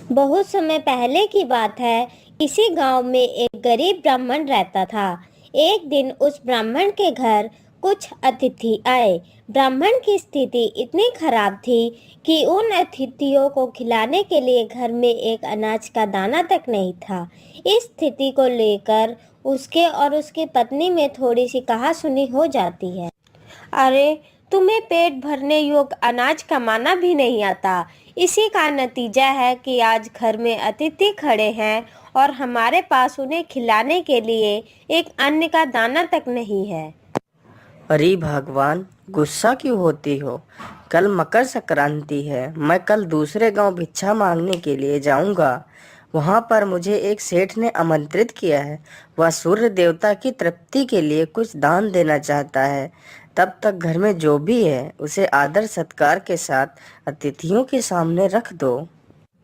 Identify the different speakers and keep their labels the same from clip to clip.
Speaker 1: बहुत समय पहले की बात है। इसी गांव में एक गरीब ब्राह्मण रहता था। एक दिन उस ब्राह्मण के घर कुछ अतिथि आए। ब्राह्मण की स्थिति इतनी खराब थी कि उन अतिथियों को खिलाने के लिए घर में एक अनाज का दाना तक नहीं था। इस स्थिति को लेकर उसके और उसकी पत्नी में थोड़ी सी कहासुनी हो जाती है। अरे, तुम्हें पेट भरने योग्य अनाज कमाना भी नहीं आता। इसी का नतीजा है कि आज घर में अतिथि खड़े हैं और हमारे पास उन्हें खिलाने के लिए एक अन्न का दाना तक नहीं है।
Speaker 2: अरे भगवान, गुस्सा क्यों होती हो? कल मकर संक्रांति है। मैं कल दूसरे गांव भिक्षा मांगने के लिए जाऊंगा। वहां पर मुझे एक सेठ ने आमंत्रित किया है। वह सूर्य देवता की तृप्ति के लिए कुछ दान देना चाहता है। तब तक घर में जो भी है उसे आदर सत्कार के साथ अतिथियों के सामने रख दो।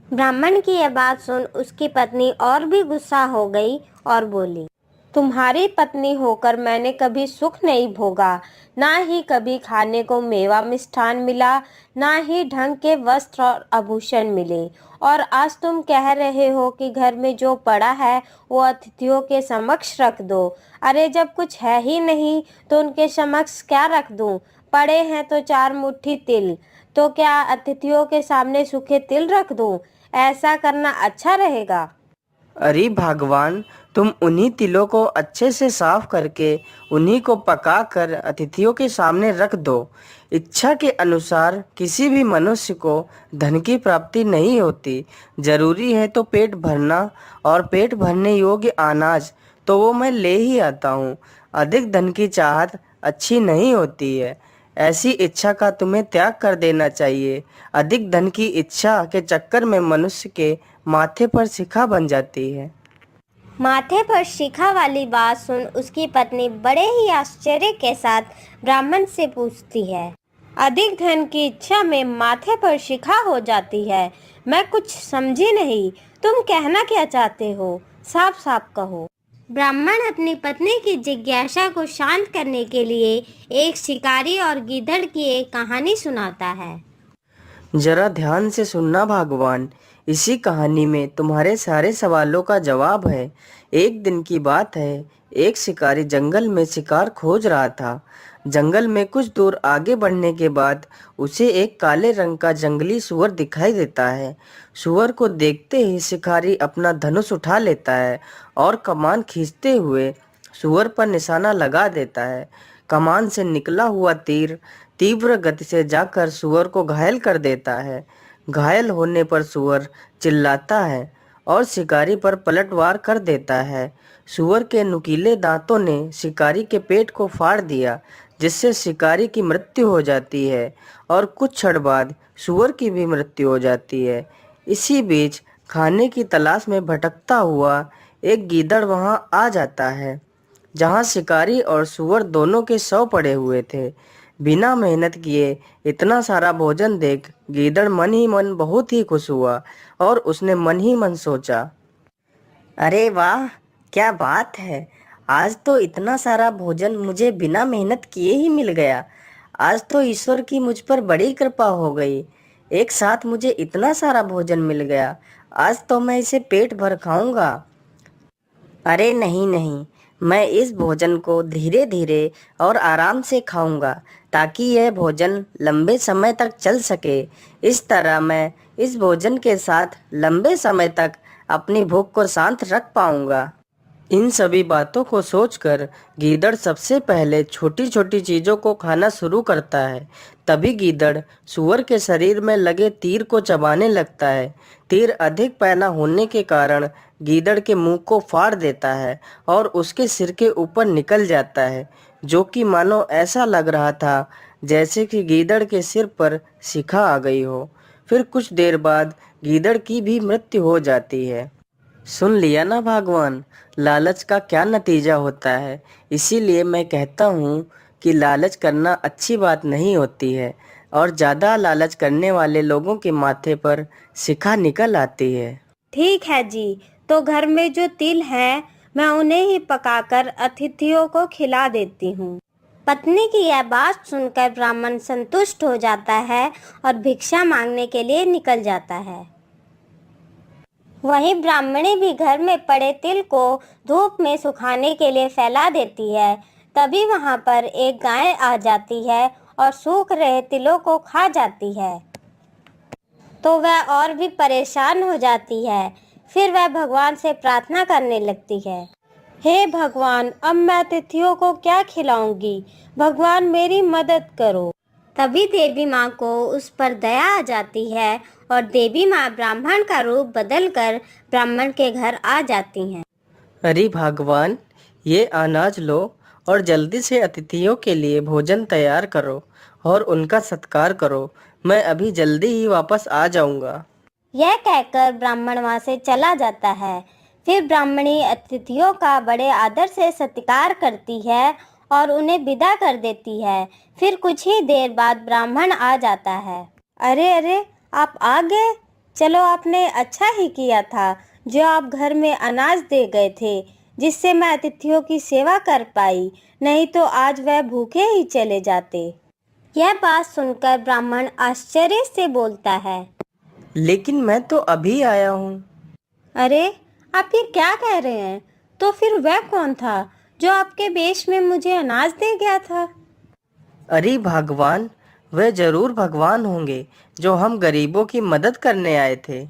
Speaker 1: ब्राह्मण की यह बात सुन उसकी पत्नी और भी गुस्सा हो गई और बोली, तुम्हारी पत्नी होकर मैंने कभी सुख नहीं भोगा, ना ही कभी खाने को मेवा मिष्ठान मिला, ना ही ढंग के वस्त्र और आभूषण मिले, और आज तुम कह रहे हो कि घर में जो पड़ा है वो अतिथियों के समक्ष रख दो। अरे, जब कुछ है ही नहीं तो उनके समक्ष क्या रख दूं? पड़े हैं तो 4 मुट्ठी तिल, तो क्या अतिथियों के सामने सूखे तिल रख दूं? ऐसा करना अच्छा रहेगा?
Speaker 2: अरे भगवान, तुम उन्हीं तिलों को अच्छे से साफ करके उन्हीं को पका कर अतिथियों के सामने रख दो। इच्छा के अनुसार किसी भी मनुष्य को धन की प्राप्ति नहीं होती। जरूरी है तो पेट भरना, और पेट भरने योग्य अनाज तो वो मैं ले ही आता हूँ। अधिक धन की चाहत अच्छी नहीं होती है। ऐसी इच्छा का तुम्हें त्याग कर देना चाहिए। अधिक धन की इच्छा के चक्कर में मनुष्य के माथे पर शिखा बन जाती है।
Speaker 1: माथे पर शिखा वाली बात सुन उसकी पत्नी बड़े ही आश्चर्य के साथ ब्राह्मण से पूछती है, अधिक धन की इच्छा में माथे पर शिखा हो जाती है? मैं कुछ समझी नहीं। तुम कहना क्या चाहते हो? साफ साफ कहो। ब्राह्मण अपनी पत्नी की जिज्ञासा को शांत करने के लिए एक शिकारी और गीदड़ की एक कहानी सुनाता है।
Speaker 2: जरा ध्यान से सुनना भगवान। इसी कहानी में तुम्हारे सारे सवालों का जवाब है। एक दिन की बात है। एक शिकारी जंगल में शिकार खोज रहा था। जंगल में कुछ दूर आगे बढ़ने के बाद उसे एक काले रंग का जंगली सुअर दिखाई देता है। सुअर को देखते ही शिकारी अपना धनुष उठा लेता है और कमान खींचते हुए सुअर पर निशाना लगा देता है। कमान से निकला हुआ तीर तीव्र गति से जाकर सुअर को घायल कर देता है। घायल होने पर सुअर चिल्लाता है और शिकारी पर पलटवार कर देता है। सुअर के नुकीले दांतों ने शिकारी के पेट को फाड़ दिया, जिससे शिकारी की मृत्यु हो जाती है और कुछ क्षण बाद सुअर की भी मृत्यु हो जाती है। इसी बीच खाने की तलाश में भटकता हुआ एक गीदड़ वहां आ जाता है, जहां शिकारी और सुअर दोनों के शव पड़े हुए थे। बिना मेहनत किए इतना सारा भोजन देख गीदड़ मन ही मन बहुत ही खुश हुआ और उसने मन ही मन सोचा, अरे वाह, क्या बात है! आज तो इतना सारा भोजन मुझे बिना मेहनत किए ही मिल गया। आज तो ईश्वर की मुझ पर बड़ी कृपा हो गई। एक साथ मुझे इतना सारा भोजन मिल गया। आज तो मैं इसे पेट भर खाऊंगा। अरे नहीं नहीं, मैं इस भोजन को धीरे धीरे और आराम से खाऊंगा, ताकि यह भोजन लंबे समय तक चल सके। इस तरह मैं इस भोजन के साथ लंबे समय तक अपनी भूख को शांत रख पाऊंगा। इन सभी बातों को सोचकर गीदड़ सबसे पहले छोटी छोटी चीजों को खाना शुरू करता है। तभी गीदड़ सूअर के शरीर में लगे तीर को चबाने लगता है। तीर अधिक पैना होने के कारण गीदड़ के मुंह को फाड़ देता है और उसके सिर के ऊपर निकल जाता है, जो कि मानो ऐसा लग रहा था जैसे कि गीदड़ के सिर पर शिखा आ गई हो। फिर कुछ देर बाद गीदड़ की भी मृत्यु हो जाती है। सुन लिया ना भगवान, लालच का क्या नतीजा होता है। इसीलिए मैं कहता हूँ कि लालच करना अच्छी बात नहीं होती है, और ज़्यादा लालच करने वाले लोगों के माथे पर शिखा निकल आती है।
Speaker 1: ठीक है जी, तो घर में जो तिल है मैं उन्हें ही पकाकर अतिथियों को खिला देती हूँ। पत्नी की यह बात सुनकर ब्राह्मण संतुष्ट हो जाता है और भिक्षा मांगने के लिए निकल जाता है। वहीं ब्राह्मणी भी घर में पड़े तिल को धूप में सुखाने के लिए फैला देती है। तभी वहां पर एक गाय आ जाती है और सूख रहे तिलों को खा जाती है। तो वह और भी परेशान हो जाती है। फिर वह भगवान से प्रार्थना करने लगती है, हे भगवान, अब मैं अतिथियों को क्या खिलाऊंगी? भगवान मेरी मदद करो। तभी देवी माँ को उस पर दया आ जाती है और देवी माँ ब्राह्मण का रूप बदलकर ब्राह्मण के घर आ जाती हैं।
Speaker 2: अरे भगवान, ये अनाज लो और जल्दी से अतिथियों के लिए भोजन तैयार करो और उनका सत्कार करो। मैं अभी जल्दी ही वापस आ जाऊंगा।
Speaker 1: यह कहकर ब्राह्मण वहाँ से चला जाता है। फिर ब्राह्मणी अतिथियों का बड़े आदर से सत्कार करती है और उन्हें विदा कर देती है। फिर कुछ ही देर बाद ब्राह्मण आ जाता है। अरे अरे, आप आ गए? चलो, आपने अच्छा ही किया था जो आप घर में अनाज दे गए थे, जिससे मैं अतिथियों की सेवा कर पाई, नहीं तो आज वह भूखे ही चले जाते। यह बात सुनकर ब्राह्मण आश्चर्य से बोलता है,
Speaker 2: लेकिन मैं तो अभी आया हूँ।
Speaker 1: अरे, आप ये क्या कह रहे हैं? तो फिर वह कौन था जो आपके वेश में मुझे अनाज दे गया था?
Speaker 2: अरे भगवान, वे जरूर भगवान होंगे जो हम गरीबों की मदद करने आए थे।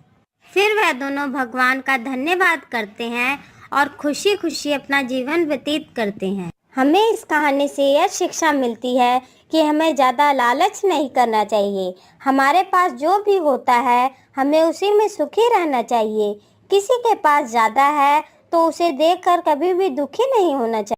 Speaker 1: फिर वह दोनों भगवान का धन्यवाद करते हैं और खुशी खुशी अपना जीवन व्यतीत करते हैं। हमें इस कहानी से यह शिक्षा मिलती है कि हमें ज़्यादा लालच नहीं करना चाहिए। हमारे पास जो भी होता है हमें उसी में सुखी रहना चाहिए। किसी के पास ज़्यादा है तो उसे देखकर कभी भी दुखी नहीं होना चाहिए।